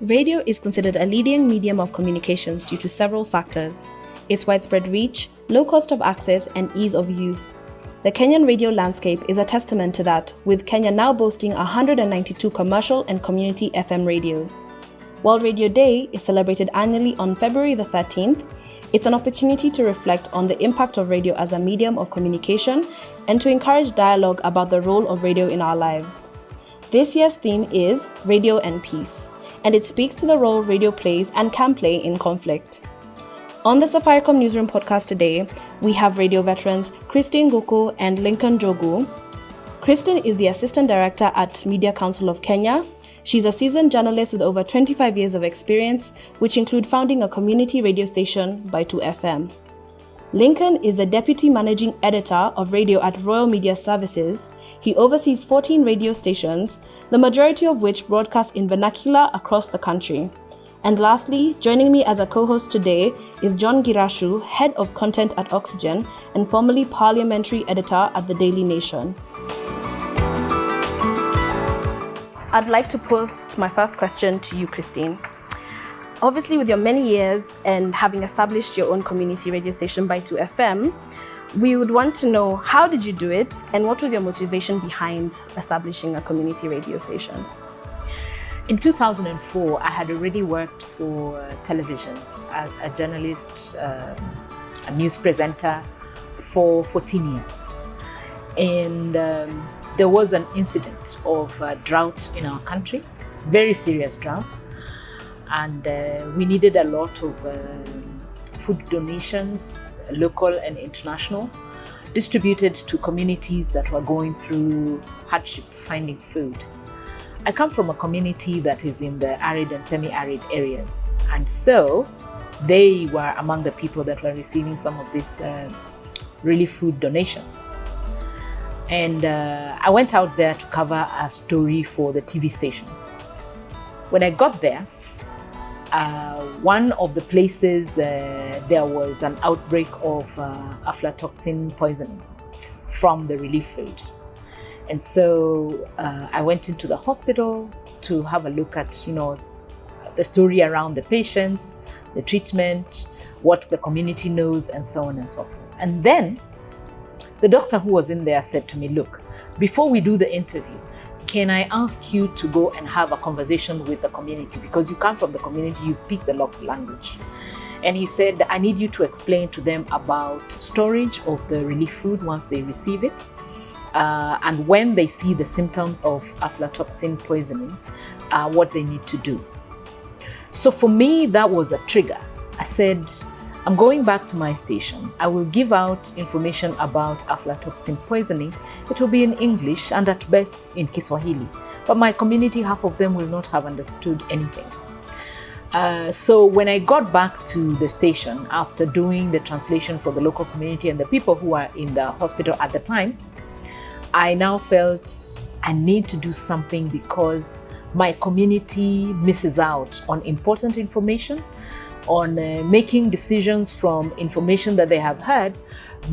Radio is considered a leading medium of communications due to several factors: its widespread reach, low cost of access, and ease of use. The Kenyan radio landscape is a testament to that, with Kenya now boasting 192 commercial and community FM radios. World Radio Day is celebrated annually on February the 13th. It's an opportunity to reflect on the impact of radio as a medium of communication and to encourage dialogue about the role of radio in our lives. This year's theme is Radio and Peace, and it speaks to the role radio plays and can play in conflict. On the Safaricom Newsroom podcast today, we have radio veterans Nguku and Lincoln Njogu. Kristen is the Assistant Director at Media Council of Kenya. She's a seasoned journalist with over 25 years of experience, which include founding a community radio station, Baitu FM. Lincoln is the Deputy Managing Editor of Radio at Royal Media Services. He oversees 14 radio stations, the majority of which broadcast in vernacular across the country. And lastly, joining me as a co-host today is John Girashu, Head of Content at Oxygen and formerly Parliamentary Editor at the Daily Nation. I'd like to pose my first question to you, Christine. Obviously, with your many years and having established your own community radio station, Baitu FM, we would want to know, how did you do it and what was your motivation behind establishing a community radio station? In 2004, I had already worked for television as a journalist, a news presenter for 14 years. And there was an incident of drought in our country, very serious drought. And we needed a lot of food donations, local and international, distributed to communities that were going through hardship finding food. I come from a community that is in the arid and semi-arid areas. And so they were among the people that were receiving some of these relief food donations. And I went out there to cover a story for the TV station. When I got there, one of the places there was an outbreak of aflatoxin poisoning from the relief food. And so I went into the hospital to have a look at, the story around the patients, the treatment, what the community knows, and so on and so forth. And then the doctor who was in there said to me, look, before we do the interview, can I ask you to go and have a conversation with the community? Because you come from the community, you speak the local language. And he said, I need you to explain to them about storage of the relief food once they receive it. And when they see the symptoms of aflatoxin poisoning, what they need to do. So for me, that was a trigger. I said, I'm going back to my station. I will give out information about aflatoxin poisoning. It will be in English and at best in Kiswahili. But my community, half of them will not have understood anything. So when I got back to the station after doing the translation for the local community and the people who were in the hospital at the time, I now felt I need to do something because my community misses out on important information, on making decisions from information that they have heard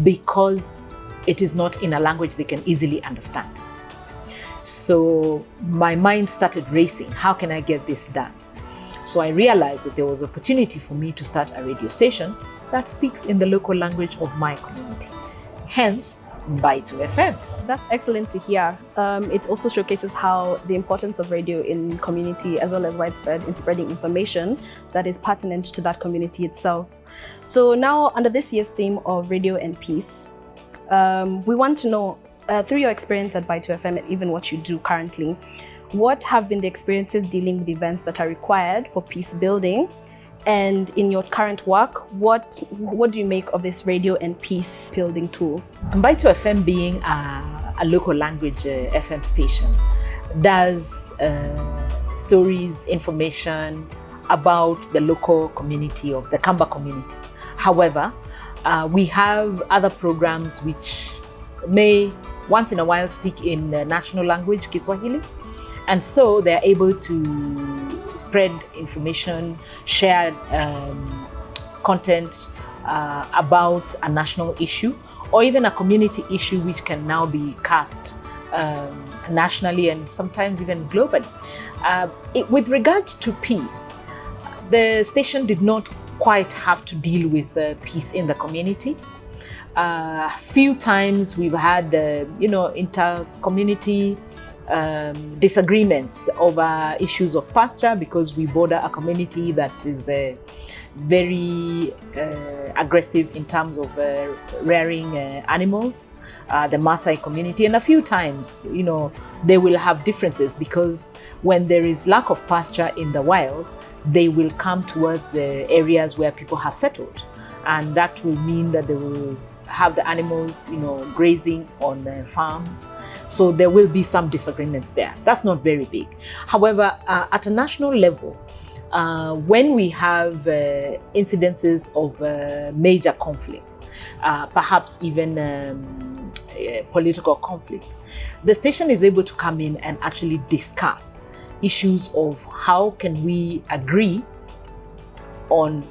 because it is not in a language they can easily understand. So my mind started racing. How can I get this done? So I realized that there was opportunity for me to start a radio station that speaks in the local language of my community. Hence, Baitu FM. That's excellent to hear. It also showcases how the importance of radio in community as well as widespread in spreading information that is pertinent to that community itself. So now, under this year's theme of Radio and Peace, we want to know, through your experience at Baitu FM and even what you do currently, what have been the experiences dealing with events that are required for peace building? And in your current work, what do you make of this radio and peace building tool? Baitu FM, being a local language FM station, does stories, information about the local community of the Kamba community. However, we have other programs which may once in a while speak in the national language, Kiswahili. And so they're able to spread information, share content about a national issue or even a community issue which can now be cast nationally and sometimes even globally. With regard to peace, the station did not quite have to deal with peace in the community. Few times we've had, inter-community disagreements over issues of pasture, because we border a community that is very aggressive in terms of rearing animals, the Maasai community. And a few times, they will have differences, because when there is lack of pasture in the wild, they will come towards the areas where people have settled. And that will mean that they will have the animals, grazing on farms. So there will be some disagreements there. That's not very big. However, at a national level, when we have incidences of major conflicts, perhaps even political conflicts, the station is able to come in and actually discuss issues of how can we agree on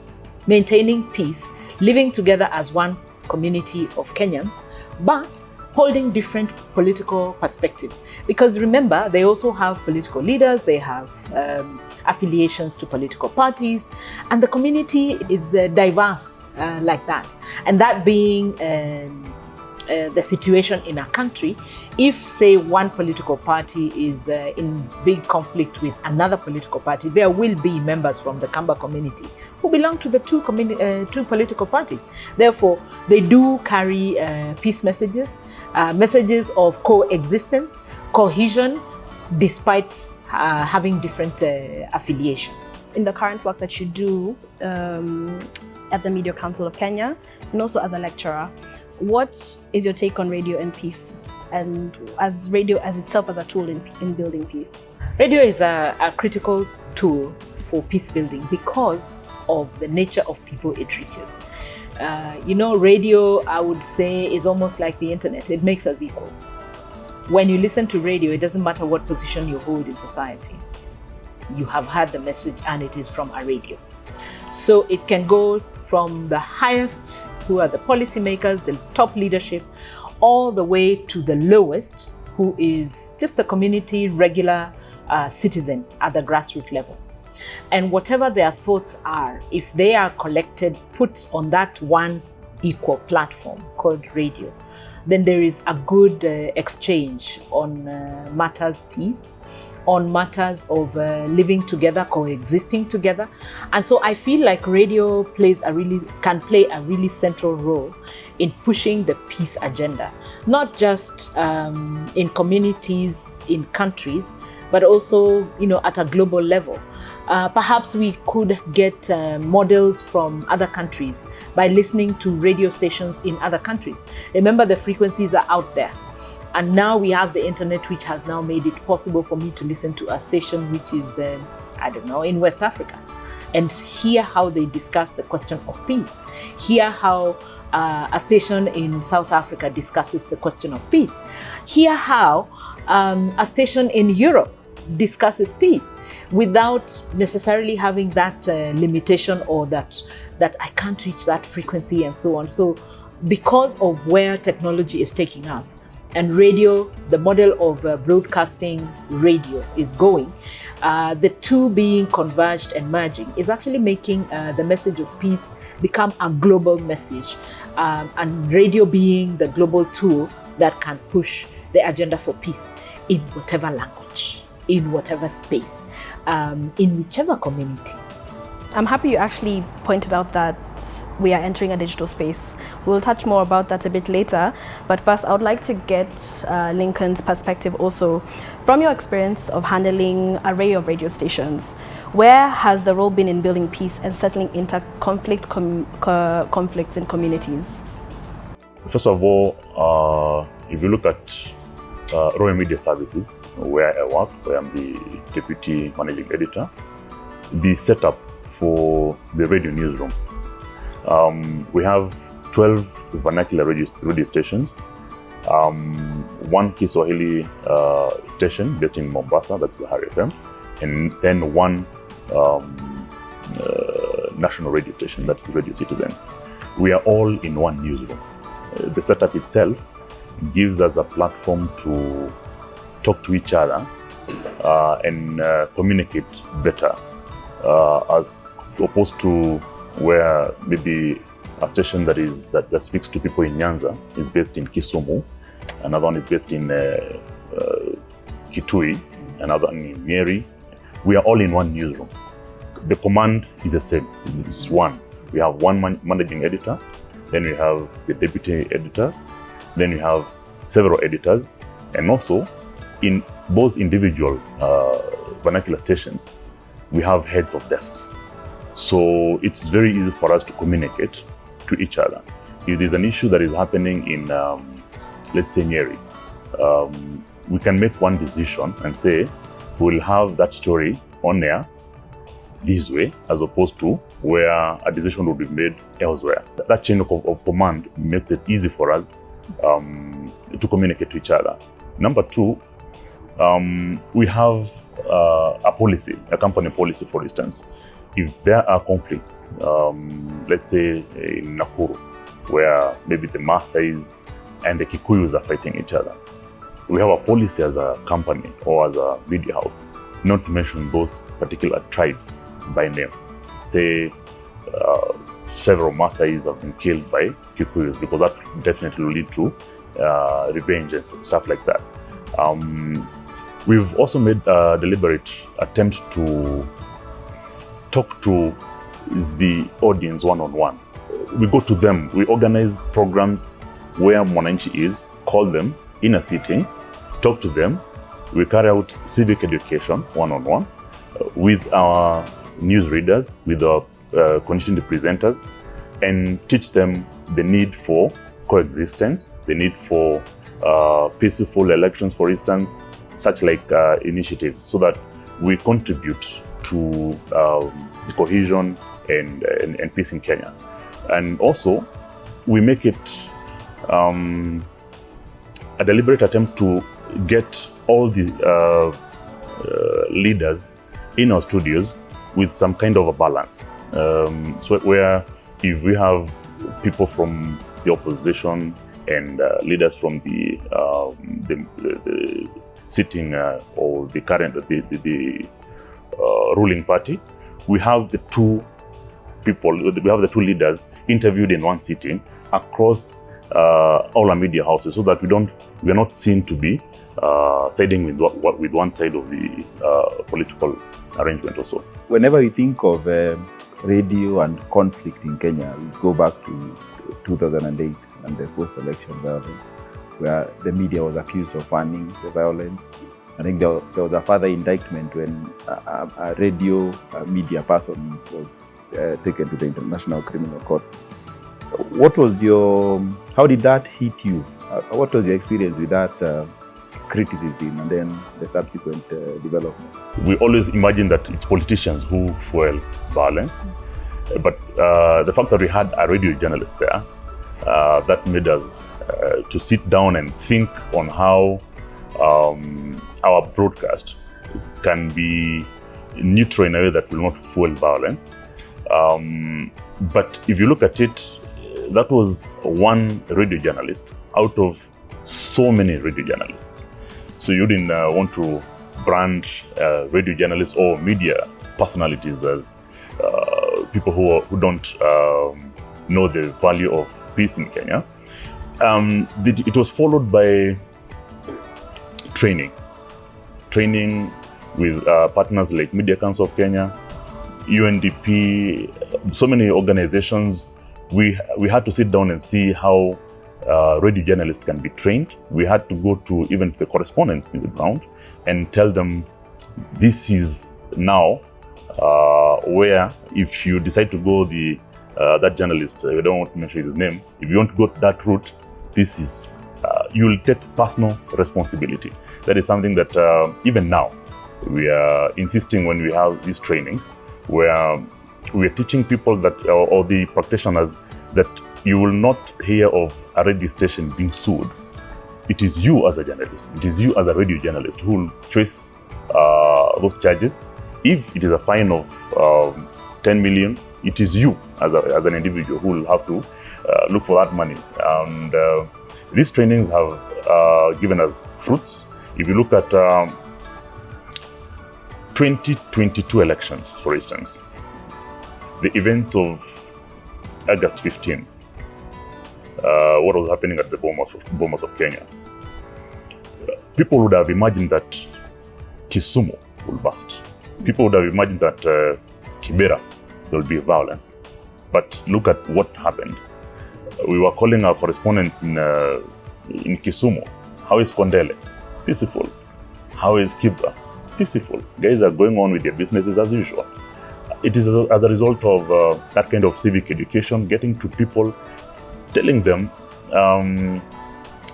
maintaining peace, living together as one community of Kenyans, but holding different political perspectives. Because remember, they also have political leaders, they have affiliations to political parties, and the community is diverse like that. And that being the situation in a country, if, say, one political party is in big conflict with another political party, there will be members from the Kamba community who belong to the two political parties. Therefore, they do carry peace messages, messages of coexistence, cohesion, despite having different affiliations. In the current work that you do at the Media Council of Kenya, and also as a lecturer, what is your take on radio and peace, and as radio as itself as a tool in building peace? Radio is a critical tool for peace building because of the nature of people it reaches. Radio, I would say, is almost like the internet. It makes us equal. When you listen to radio, it doesn't matter what position you hold in society. You have heard the message and it is from a radio. So it can go from the highest, who are the policymakers, the top leadership, all the way to the lowest, who is just a community regular citizen at the grassroots level. And whatever their thoughts are, if they are collected, put on that one equal platform called radio, then there is a good exchange on matters peace, on matters of living together, coexisting together. And so I feel like radio can play a really central role in pushing the peace agenda, not just in communities, in countries, but also, at a global level. Perhaps we could get models from other countries by listening to radio stations in other countries. Remember, the frequencies are out there. And now we have the internet, which has now made it possible for me to listen to a station which is, in West Africa, and hear how they discuss the question of peace. Hear how a station in South Africa discusses the question of peace. Hear how a station in Europe discusses peace without necessarily having that limitation, or that I can't reach that frequency and so on. So because of where technology is taking us, and radio, the model of broadcasting radio is going, the two being converged and merging is actually making the message of peace become a global message, and radio being the global tool that can push the agenda for peace in whatever language, in whatever space, in whichever community. I'm happy you actually pointed out that we are entering a digital space. We'll touch more about that a bit later, but first I would like to get Lincoln's perspective also. From your experience of handling an array of radio stations, where has the role been in building peace and settling conflicts in communities? First of all, if you look at Royal Media Services, where I work, where I'm the Deputy Managing Editor, the setup for the radio newsroom. We have 12 vernacular radio stations, one Kiswahili station based in Mombasa, that's Bahari FM, and then one national radio station, that's Radio Citizen. We are all in one newsroom. The setup itself gives us a platform to talk to each other and communicate better, as opposed to where maybe a station that speaks to people in Nyanza is based in Kisumu, another one is based in Kitui, another in Nyeri. We are all in one newsroom. The command is the same. It's one. We have one managing editor, then we have the deputy editor, then we have several editors, and also in both individual vernacular stations, we have heads of desks. So it's very easy for us to communicate to each other. If there's an issue that is happening in, let's say, Nyeri, we can make one decision and say, we'll have that story on air this way, as opposed to where a decision will be made elsewhere. That chain of command makes it easy for us to communicate to each other. Number two, we have a policy, a company policy, for instance. If there are conflicts, let's say in Nakuru, where maybe the Maasais and the Kikuyus are fighting each other, we have a policy as a company or as a media house not to mention those particular tribes by name. Say several Maasais have been killed by Kikuyus, because that definitely will lead to revenge and stuff like that. We've also made a deliberate attempt to talk to the audience one-on-one. We go to them, we organize programs where Mwananchi is, call them in a sitting, talk to them. We carry out civic education one-on-one with our news readers, with our constituent presenters, and teach them the need for coexistence, the need for peaceful elections, for instance, such like initiatives, so that we contribute to the cohesion and peace in Kenya. And also, we make it a deliberate attempt to get all the leaders in our studios with some kind of a balance. So where if we have people from the opposition and leaders from the sitting or the current ruling party, we have the two leaders interviewed in one sitting across all our media houses, so that we are not seen to be siding with one side of the political arrangement also. Whenever we think of radio and conflict in Kenya, we go back to 2008 and the post-election violence, where the media was accused of funding the violence. I think there was a further indictment when a radio media person was taken to the International Criminal Court. How did that hit you? What was your experience with that criticism and then the subsequent development? We always imagine that it's politicians who fuel violence, but the fact that we had a radio journalist there, that made us to sit down and think on how our broadcast can be neutral in a way that will not fuel violence. But if you look at it, that was one radio journalist out of so many radio journalists. So you didn't want to brand radio journalists or media personalities as people who don't know the value of peace in Kenya. It was followed by training with partners like Media Council of Kenya, UNDP, so many organizations. We had to sit down and see how radio journalists can be trained. We had to go to even the correspondents in the ground and tell them, this is now where if you decide to go that journalist, I don't want to mention his name, if you want to go that route, this is, you will take personal responsibility. That is something that even now we are insisting when we have these trainings, where we are teaching people that, or the practitioners, that you will not hear of a radio station being sued. It is you as a journalist, it is you as a radio journalist who will face those charges. If it is a fine of 10 million, it is you as an individual who will have to look for that money. And these trainings have given us fruits. If you look at 2022 elections, for instance, the events of August 15, what was happening at the Bomas of Kenya, people would have imagined that Kisumu will burst. People would have imagined that Kibera, there will be violence. But look at what happened. We were calling our correspondents in Kisumu. How is Kondele? Peaceful. How is Kibra? Peaceful. Guys are going on with their businesses as usual. It is as a result of that kind of civic education, getting to people, telling them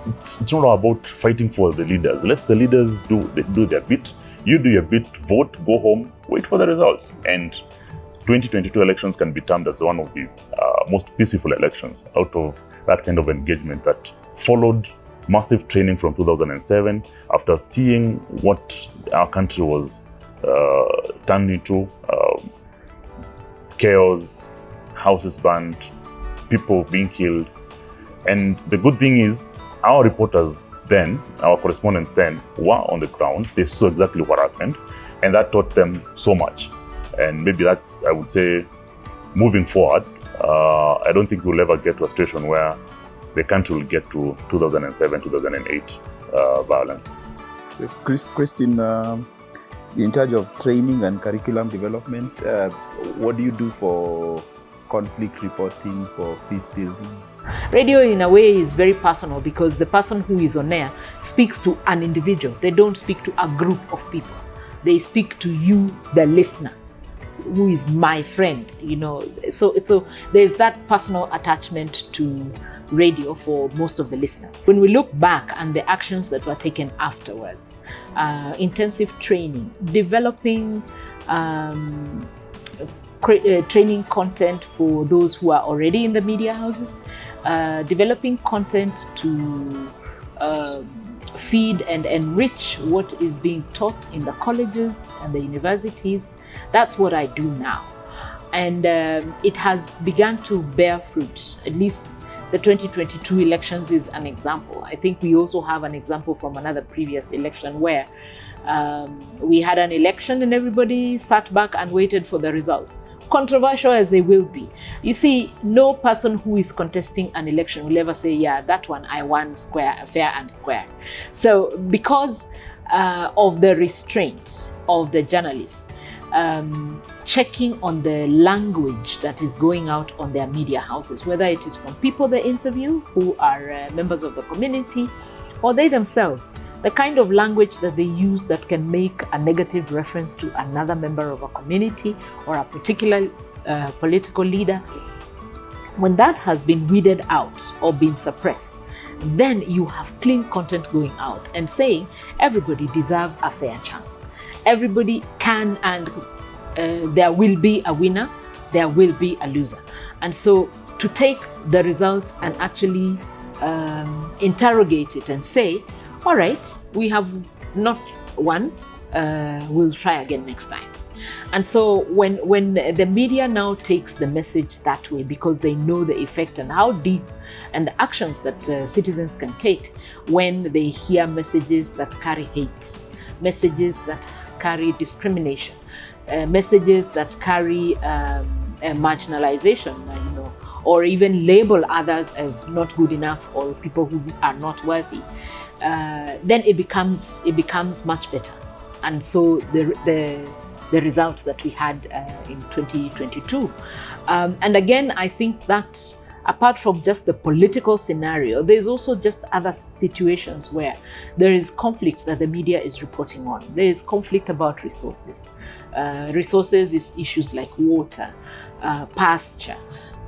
it's not about fighting for the leaders. Let the leaders do their bit. You do your bit, vote, go home, wait for the results. And 2022 elections can be termed as one of the most peaceful elections out of that kind of engagement that followed massive training from 2007 after seeing what our country was turned into, chaos, houses burned, people being killed. And the good thing is our reporters then, our correspondents then, were on the ground. They saw exactly what happened, and that taught them so much. And maybe that's, I would say, moving forward, I don't think we'll ever get to a situation where the country will get to 2007, 2008 violence. Christine, you're in charge of training and curriculum development. What do you do for conflict reporting, for peace building? Radio, in a way, is very personal because the person who is on air speaks to an individual. They don't speak to a group of people. They speak to you, the listener, who is my friend, you know. So there's that personal attachment to radio for most of the listeners. When we look back and the actions that were taken afterwards, intensive training, developing training content for those who are already in the media houses, developing content to feed and enrich what is being taught in the colleges and the universities. That's what I do now. And it has begun to bear fruit. At least the 2022 elections is an example. I think we also have an example from another previous election where we had an election and everybody sat back and waited for the results. Controversial as they will be. You see, no person who is contesting an election will ever say, yeah, that one I won fair and square. So because of the restraint of the journalists, checking on the language that is going out on their media houses, whether it is from people they interview who are members of the community or they themselves, the kind of language that they use that can make a negative reference to another member of a community or a particular political leader, when that has been weeded out or been suppressed, then you have clean content going out and saying everybody deserves a fair chance. Everybody can, and there will be a winner, there will be a loser. And so to take the results and actually interrogate it and say, all right, we have not won, we'll try again next time. And so when the media now takes the message that way, because they know the effect and how deep and the actions that citizens can take when they hear messages that carry hate, messages that carry discrimination, messages that carry marginalization, you know, or even label others as not good enough or people who are not worthy, then it becomes much better. And so the results that we had in 2022, and again, I think that apart from just the political scenario, there's also just other situations where there is conflict that the media is reporting on. There is conflict about resources. Resources is issues like water, pasture,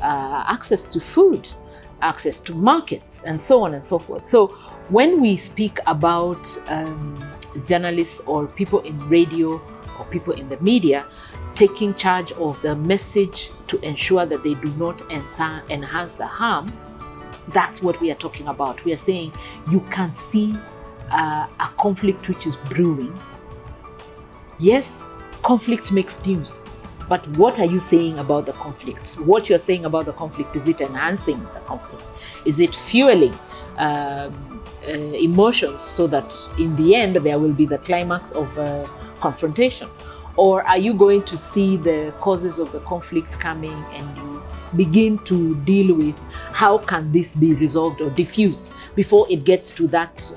access to food, access to markets, and so on and so forth. So when we speak about journalists or people in radio or people in the media taking charge of the message to ensure that they do not enhance the harm, that's what we are talking about. We are saying you can see a conflict which is brewing. Yes, conflict makes news, but what are you saying about the conflict? What you're saying about the conflict, is it enhancing the conflict? Is it fueling emotions so that in the end there will be the climax of confrontation? Or are you going to see the causes of the conflict coming and you begin to deal with how can this be resolved or diffused before it gets to that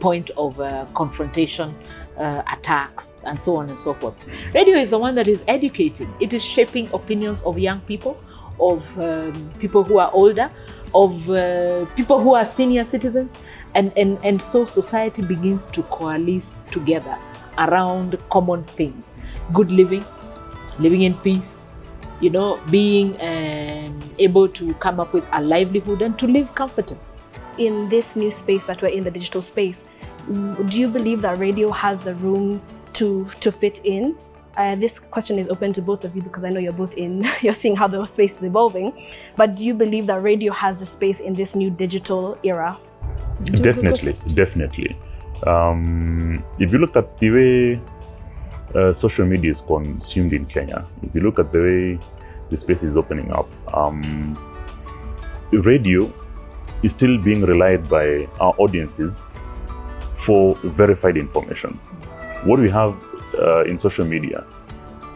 point of confrontation, attacks, and so on and so forth? Radio is the one that is educating. It is shaping opinions of young people, of people who are older, of people who are senior citizens, and so society begins to coalesce together around common things: good living in peace, being able to come up with a livelihood and to live comfortably. In this new space that we're in, the digital space, do you believe that radio has the room to fit in? This question is open to both of you because I know you're both you're seeing how the space is evolving. But do you believe that radio has the space in this new digital era? Definitely. If you look at the way social media is consumed in Kenya, if you look at the way the space is opening up, radio is still being relied by our audiences for verified information. What we have in social media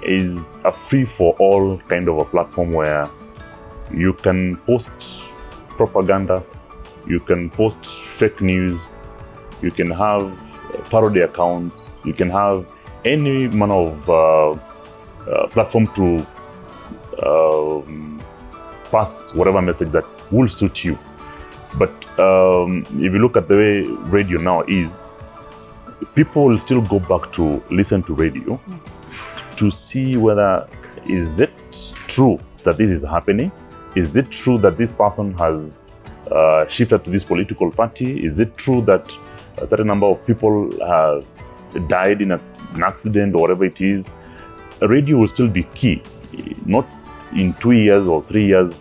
is a free-for-all kind of a platform where you can post propaganda, you can post fake news, you can have parody accounts, you can have any manner of platform to pass whatever message that will suit you. But if you look at the way radio now is, people will still go back to listen to radio to see whether is it true that this is happening? Is it true that this person has shifted to this political party? Is it true that a certain number of people have died in an accident or whatever it is? Radio will still be key, not in 2 years or 3 years,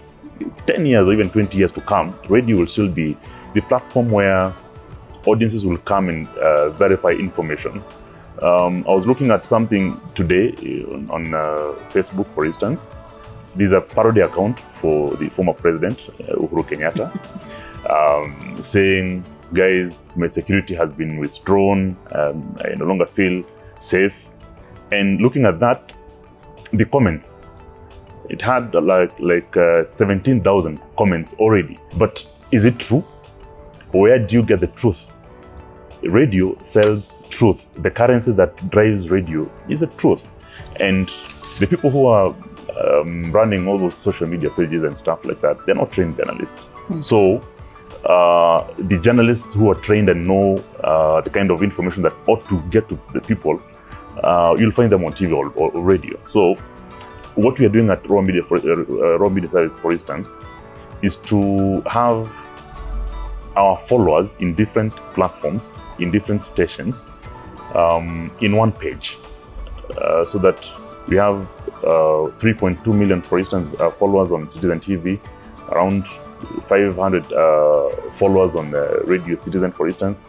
10 years or even 20 years to come. Radio will still be the platform where audiences will come and verify information. I was looking at something today on Facebook, for instance. There's a parody account for the former president, Uhuru Kenyatta, saying, guys, my security has been withdrawn, I no longer feel safe. And looking at that, the comments, it had like 17,000 comments already. But is it true? Where do you get the truth? Radio sells truth. The currency that drives radio is the truth. And the people who are running all those social media pages and stuff like that, they're not trained journalists. So the journalists who are trained and know the kind of information that ought to get to the people, you'll find them on TV or radio. So what we are doing at Raw Media Service, for instance, is to have our followers in different platforms, in different stations, in one page, so that we have 3.2 million, for instance, followers on Citizen TV, around 500 followers on Radio Citizen, for instance.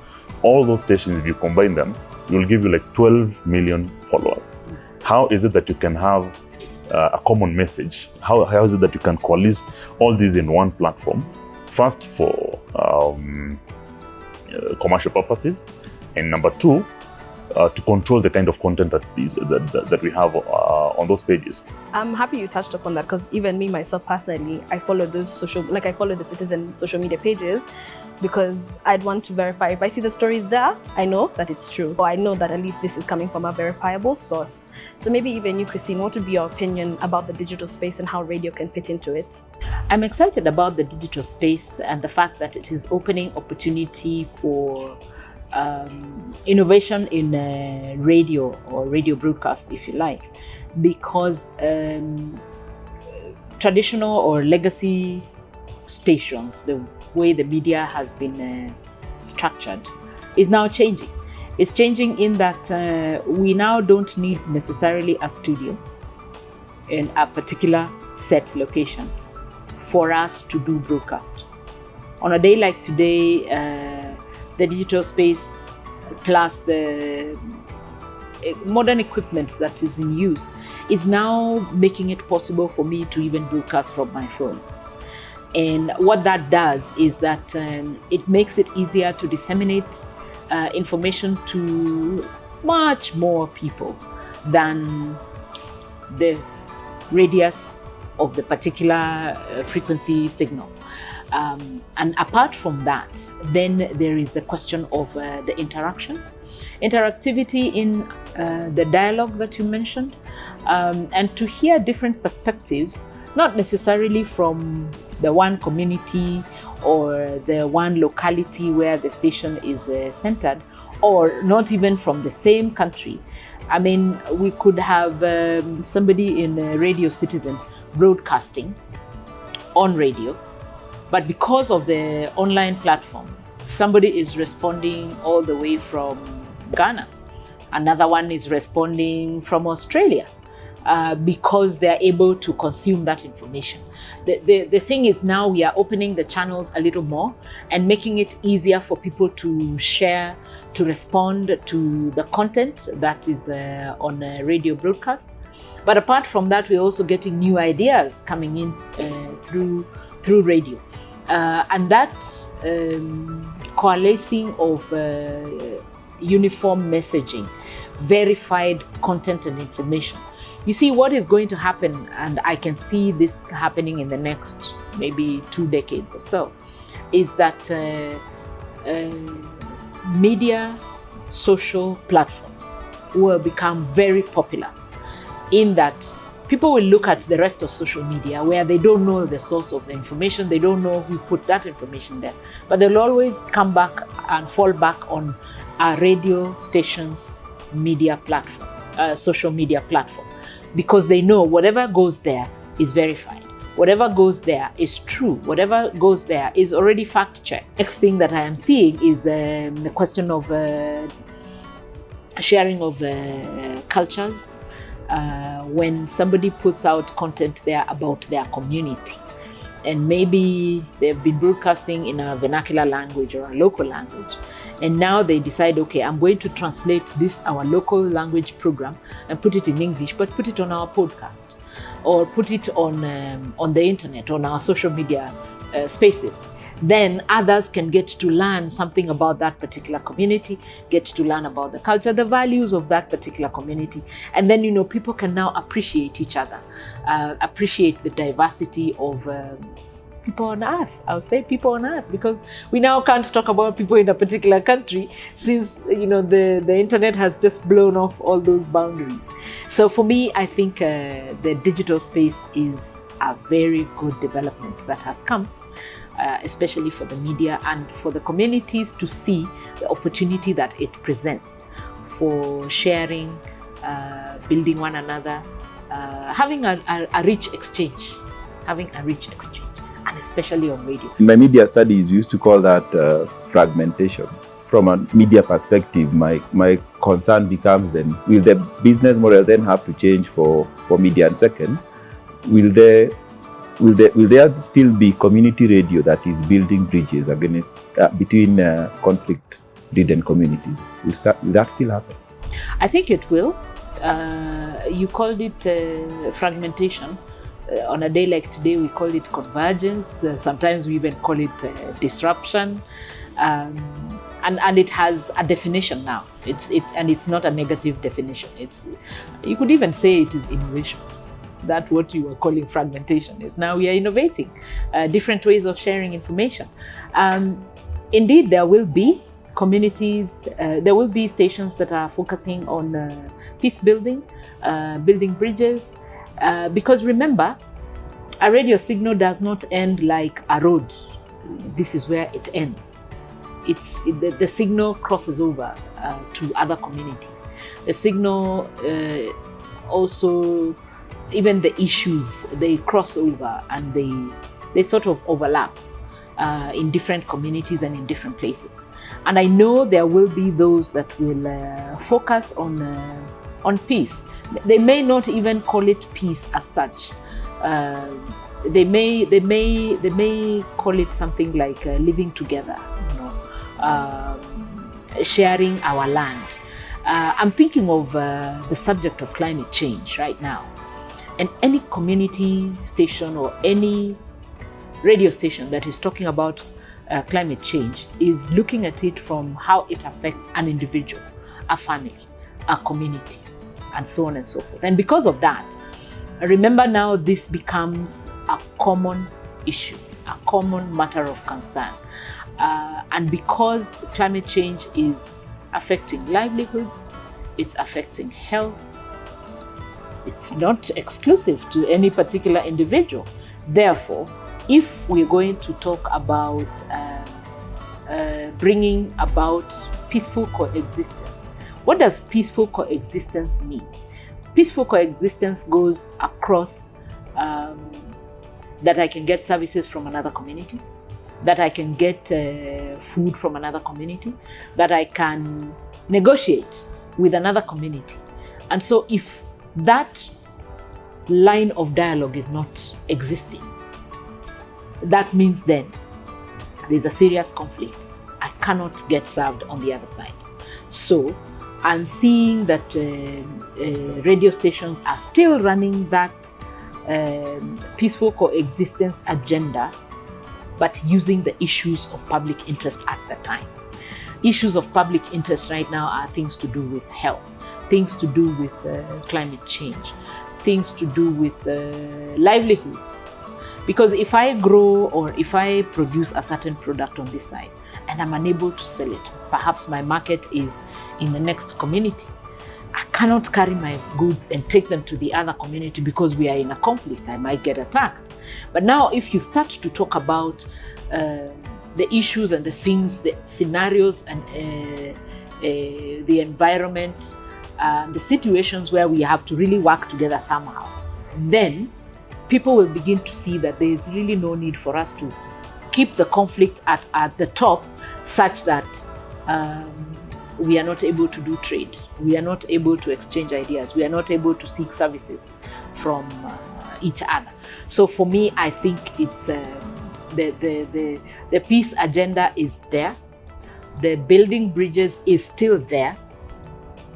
All those stations, if you combine them, it will give you like 12 million followers. How is it that you can have a common message? How is it that you can coalesce all these in one platform? First, for commercial purposes, and number two, to control the kind of content that we have on those pages. I'm happy you touched upon that, because even me myself personally, I follow those I follow the Citizen social media pages because I'd want to verify. If I see the stories there, I know that it's true, or I know that at least this is coming from a verifiable source. So maybe even you, Christine, what would be your opinion about the digital space and how radio can fit into it? I'm excited about the digital space and the fact that it is opening opportunity for innovation in radio or radio broadcast, if you like, because traditional or legacy stations, the way the media has been structured, is now changing. It's changing in that we now don't need necessarily a studio in a particular set location for us to do broadcast. On a day like today, the digital space plus the modern equipment that is in use is now making it possible for me to even broadcast from my phone. And what that does is that it makes it easier to disseminate information to much more people than the radius of the particular frequency signal. And apart from that, then there is the question of the interactivity in the dialogue that you mentioned, and to hear different perspectives, not necessarily from the one community or the one locality where the station is centered, or not even from the same country. I mean, we could have somebody in Radio Citizen broadcasting on radio, but because of the online platform, somebody is responding all the way from Ghana. Another one is responding from Australia because they're able to consume that information. The thing is, now we are opening the channels a little more and making it easier for people to share, to respond to the content that is on a radio broadcast. But apart from that, we're also getting new ideas coming in through radio. And that coalescing of uniform messaging, verified content and information. You see, what is going to happen, and I can see this happening in the next maybe 2 decades or so, is that media, social platforms will become very popular, in that people will look at the rest of social media where they don't know the source of the information, they don't know who put that information there, but they'll always come back and fall back on a radio station's media platform, social media platform, because they know whatever goes there is verified. Whatever goes there is true. Whatever goes there is already fact-checked. Next thing that I am seeing is the question of sharing of cultures. When somebody puts out content there about their community, and maybe they've been broadcasting in a vernacular language or a local language, and now they decide, okay, I'm going to translate this, our local language program, and put it in English, but put it on our podcast, or put it on the internet, on our social media spaces. Then others can get to learn something about that particular community, get to learn about the culture, the values of that particular community. And then, you know, people can now appreciate each other, appreciate the diversity of people on earth. I'll say people on earth, because we now can't talk about people in a particular country, since, you know, the internet has just blown off all those boundaries. So for me, I think the digital space is a very good development that has come, especially for the media and for the communities to see the opportunity that it presents for sharing, building one another, having a rich exchange, and especially on radio. In my media studies, we used to call that fragmentation. From a media perspective, my concern becomes then, will the business model then have to change for media? And second, will there still be community radio that is building bridges against between conflict-ridden communities? Will that still happen? I think it will. You called it fragmentation. On a day like today, we call it convergence. Sometimes we even call it disruption. And it has a definition now. It's not a negative definition. You could even say it is innovation. That's what you were calling fragmentation. Is now we are innovating different ways of sharing information. Indeed, there will be communities, there will be stations that are focusing on peace building, building bridges, because remember, a radio signal does not end like a road. This is where it ends. The signal crosses over to other communities. The signal also, even the issues, they cross over and they sort of overlap in different communities and in different places. And I know there will be those that will focus on peace. They may not even call it peace as such. They may call it something like living together, you know, sharing our land. I'm thinking of the subject of climate change right now. And any community station or any radio station that is talking about climate change is looking at it from how it affects an individual, a family, a community, and so on and so forth. And because of that, remember now this becomes a common issue, a common matter of concern. And because climate change is affecting livelihoods, it's affecting health, it's not exclusive to any particular individual. Therefore, if we're going to talk about bringing about peaceful coexistence, what does peaceful coexistence mean? Peaceful coexistence goes across that I can get services from another community, that I can get food from another community, that I can negotiate with another community. And so if that line of dialogue is not existing, that means then there's a serious conflict. I cannot get served on the other side. So I'm seeing that radio stations are still running that peaceful coexistence agenda, but using the issues of public interest at the time. Issues of public interest right now are things to do with health, things to do with climate change, things to do with livelihoods. Because if I grow or if I produce a certain product on this side and I'm unable to sell it, perhaps my market is in the next community, I cannot carry my goods and take them to the other community because we are in a conflict. I might get attacked. But now if you start to talk about the issues and the things, the scenarios and the environment, the situations where we have to really work together somehow, then people will begin to see that there is really no need for us to keep the conflict at the top such that we are not able to do trade. We are not able to exchange ideas. We are not able to seek services from each other. So for me, I think it's the peace agenda is there. The building bridges is still there.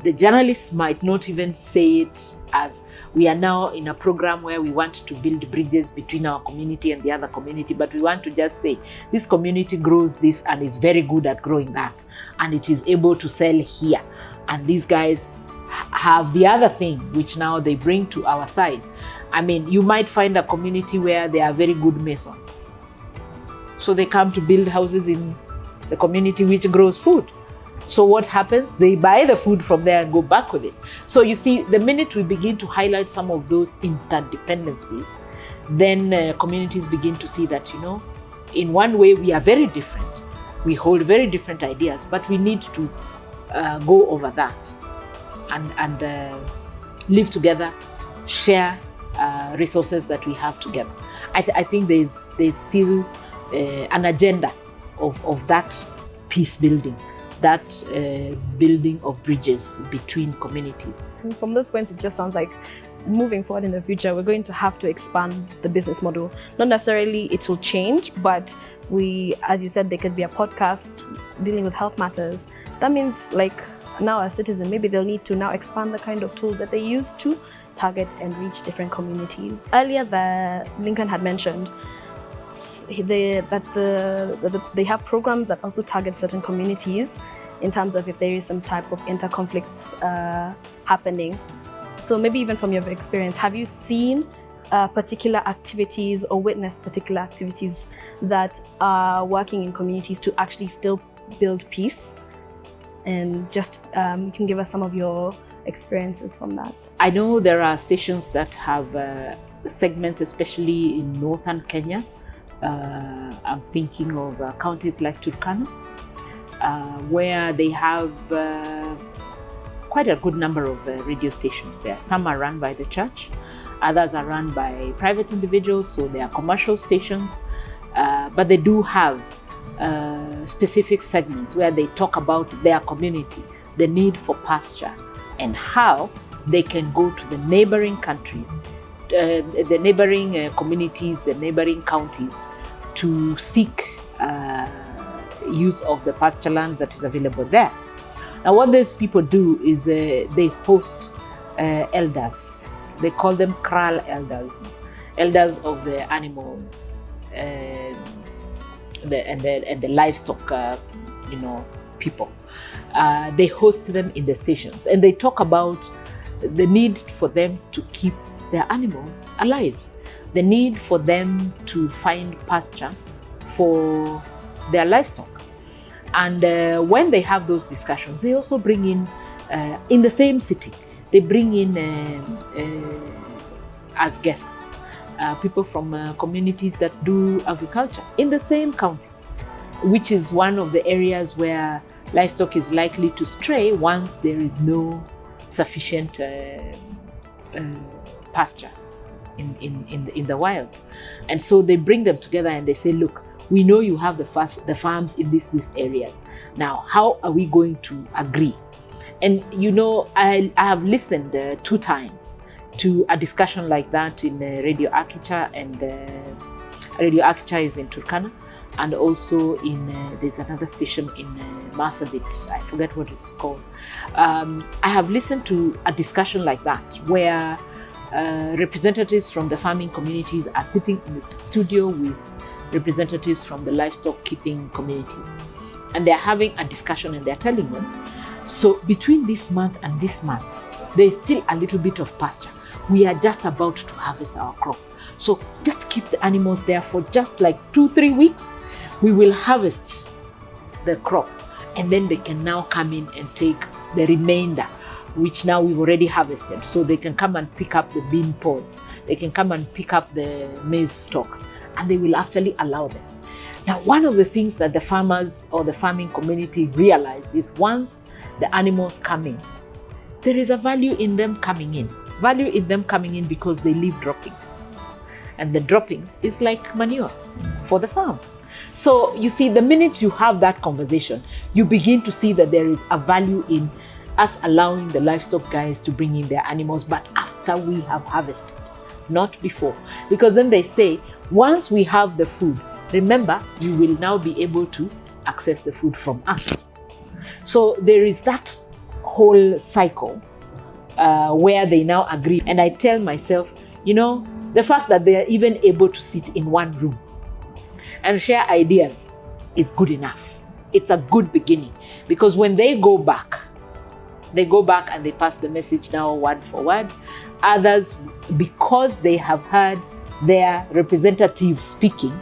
The journalists might not even say it as we are now in a program where we want to build bridges between our community and the other community, but we want to just say this community grows this and is very good at growing that, and it is able to sell here. And these guys have the other thing, which now they bring to our side. I mean, you might find a community where they are very good masons. So they come to build houses in the community which grows food. So what happens? They buy the food from there and go back with it. So you see, the minute we begin to highlight some of those interdependencies, then communities begin to see that, you know, in one way we are very different. We hold very different ideas, but we need to go over that and live together, share resources that we have together. I think there's still an agenda of that peace building, that building of bridges between communities. And from those points, it just sounds like moving forward in the future, we're going to have to expand the business model. Not necessarily it will change, but we, as you said, there could be a podcast dealing with health matters. That means like now a citizen, maybe they'll need to now expand the kind of tools that they use to target and reach different communities. Earlier, Lincoln had mentioned they have programs that also target certain communities in terms of if there is some type of interconflicts happening. So maybe even from your experience, have you seen particular activities or witnessed particular activities that are working in communities to actually still build peace? And just you can give us some of your experiences from that. I know there are stations that have segments, especially in northern Kenya. I'm thinking of counties like Turkana, where they have quite a good number of radio stations there. Some are run by the church, others are run by private individuals, so they are commercial stations, but they do have specific segments where they talk about their community, the need for pasture, and how they can go to the neighboring countries, the neighboring communities, the neighboring counties to seek use of the pasture land that is available there. Now what those people do is they host elders. They call them kraal elders, elders of the animals, the livestock, people. They host them in the stations, and they talk about the need for them to keep their animals alive, the need for them to find pasture for their livestock. And when they have those discussions, they also bring in the same city, they bring in as guests people from communities that do agriculture in the same county, which is one of the areas where livestock is likely to stray once there is no sufficient pasture in the wild. And so they bring them together and they say, look, we know you have the farms in these areas. Now, how are we going to agree? And I have listened 2 times to a discussion like that in Radio Akicha, and Radio Akicha is in Turkana, and also in there's another station in Marsabit, I forget what it is called. I have listened to a discussion like that where representatives from the farming communities are sitting in the studio with representatives from the livestock keeping communities, and they're having a discussion and they're telling them, so between this month and this month, there's still a little bit of pasture. We are just about to harvest our crop. So just keep the animals there for just like 2-3 weeks. We will harvest the crop, and then they can now come in and take the remainder, which now we've already harvested. So they can come and pick up the bean pods. They can come and pick up the maize stalks, and they will actually allow them. Now, one of the things that the farmers or the farming community realized is once the animals come in, there is a value in them coming in. Value in them coming in because they leave droppings. And the droppings is like manure for the farm. So you see, the minute you have that conversation, you begin to see that there is a value in us allowing the livestock guys to bring in their animals, but after we have harvested, not before. Because then they say, once we have the food, remember, you will now be able to access the food from us. So there is that whole cycle where they now agree. And I tell myself, the fact that they are even able to sit in one room and share ideas is good enough. It's a good beginning, because when they go back and they pass the message now word for word. Others, because they have heard their representative speaking,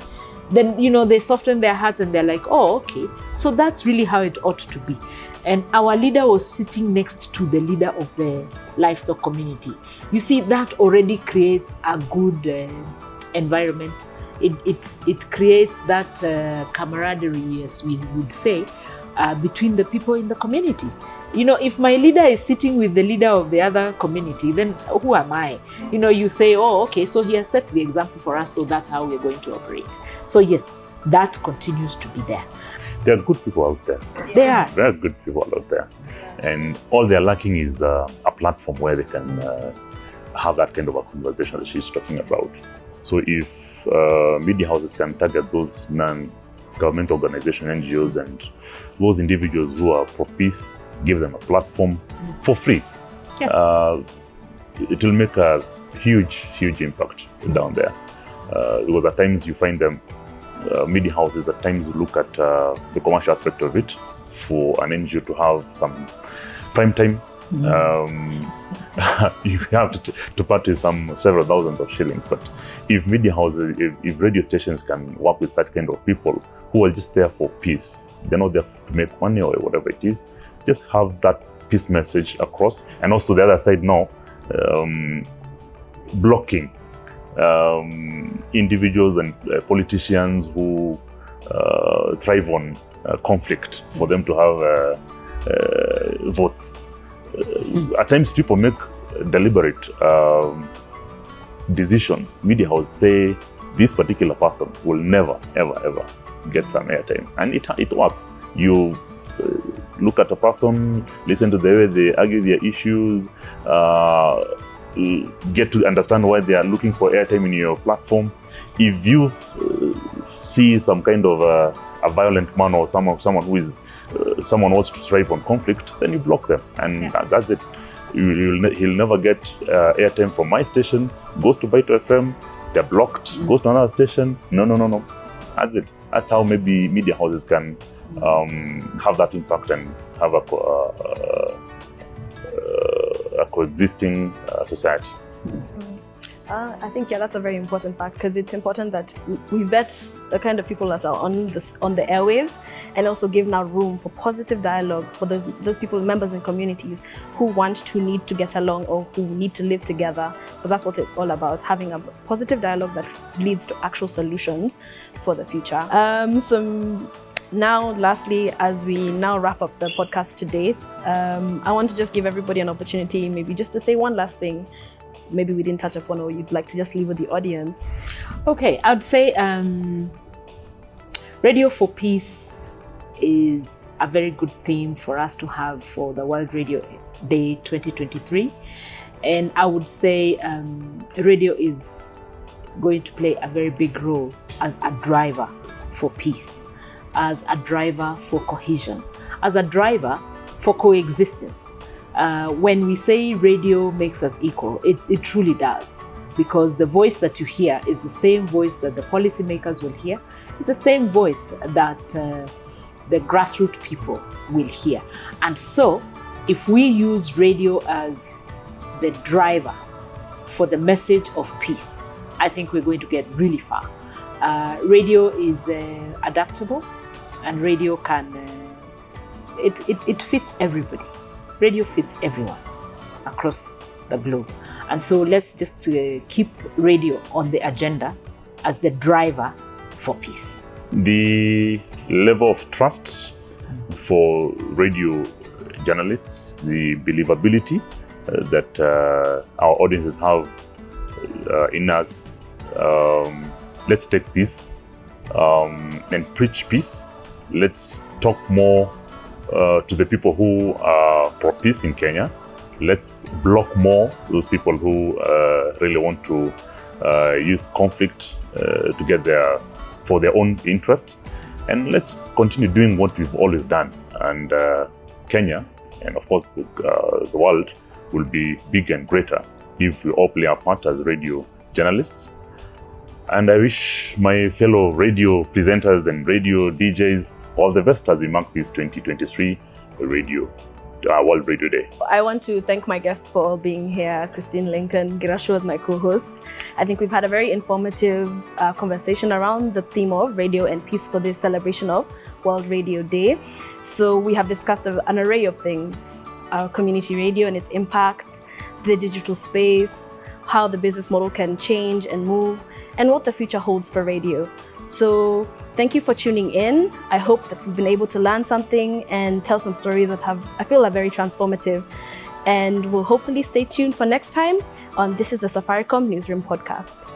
then, they soften their hearts and they're like, oh, okay, so that's really how it ought to be. And our leader was sitting next to the leader of the livestock community. You see, that already creates a good environment. It creates that camaraderie, as we would say, between the people in the communities. If my leader is sitting with the leader of the other community, then who am I? You say, oh, okay, so he has set the example for us, so that's how we're going to operate. So yes, that continues to be there. There are good people out there. There are good people out there. And all they're lacking is a platform where they can have that kind of a conversation that she's talking about. So if media houses can target those non-government organizations, NGOs, and those individuals who are for peace, give them a platform for free, it will make a huge impact down there. Because at times you find them, media houses at times look at the commercial aspect of it for an NGO to have some prime time. You have to purchase several thousands of shillings. But if media houses, if radio stations can work with such kind of people who are just there for peace, they're not there to make money or whatever it is, just have that peace message across. And also the other side now, blocking individuals and politicians who thrive on conflict for them to have votes. At times people make deliberate decisions. Media house say this particular person will never ever get some airtime, and it works. You look at a person, listen to the way they argue their issues, get to understand why they are looking for airtime in your platform. If you see some kind of a violent man or someone who is someone wants to thrive on conflict, then you block them, and that's it. He'll never get airtime from my station. Goes to Baito FM, they're blocked, goes to another station. No. That's it. That's how maybe media houses can have that impact and have a coexisting society. I think that's a very important fact, because it's important that we vet the kind of people that are on the airwaves, and also give now room for positive dialogue for those people, members in communities who need to get along or who need to live together, because that's what it's all about, having a positive dialogue that leads to actual solutions for the future. So now, lastly, as we now wrap up the podcast today, I want to just give everybody an opportunity, maybe just to say one last thing maybe we didn't touch upon, or you'd like to just leave with the audience. Okay, I'd say Radio for Peace is a very good theme for us to have for the World Radio Day 2023. And I would say radio is going to play a very big role as a driver for peace, as a driver for cohesion, as a driver for coexistence. When we say radio makes us equal, it truly does, because the voice that you hear is the same voice that the policymakers will hear. It's the same voice that the grassroots people will hear. And so, if we use radio as the driver for the message of peace, I think we're going to get really far. Radio is adaptable, and radio can, it fits everybody. Radio fits everyone across the globe. And so let's just keep radio on the agenda as the driver for peace. The level of trust for radio journalists, the believability that our audiences have in us. Let's take peace and preach peace. Let's talk more to the people who are for peace in Kenya. Let's block more those people who really want to use conflict to get for their own interest. And let's continue doing what we've always done. And Kenya, and of course the world, will be bigger and greater if we all play our part as radio journalists. And I wish my fellow radio presenters and radio DJs all the best as we mark this 2023 World Radio Day. I want to thank my guests for all being here. Christine Lincoln, Girashu as my co-host. I think we've had a very informative conversation around the theme of radio and peace for this celebration of World Radio Day. So we have discussed an array of things: our community radio and its impact, the digital space, how the business model can change and move, and what the future holds for radio. So thank you for tuning in. I hope that we've been able to learn something and tell some stories that I feel are very transformative. And we'll hopefully stay tuned for next time on This is the Safaricom Newsroom podcast.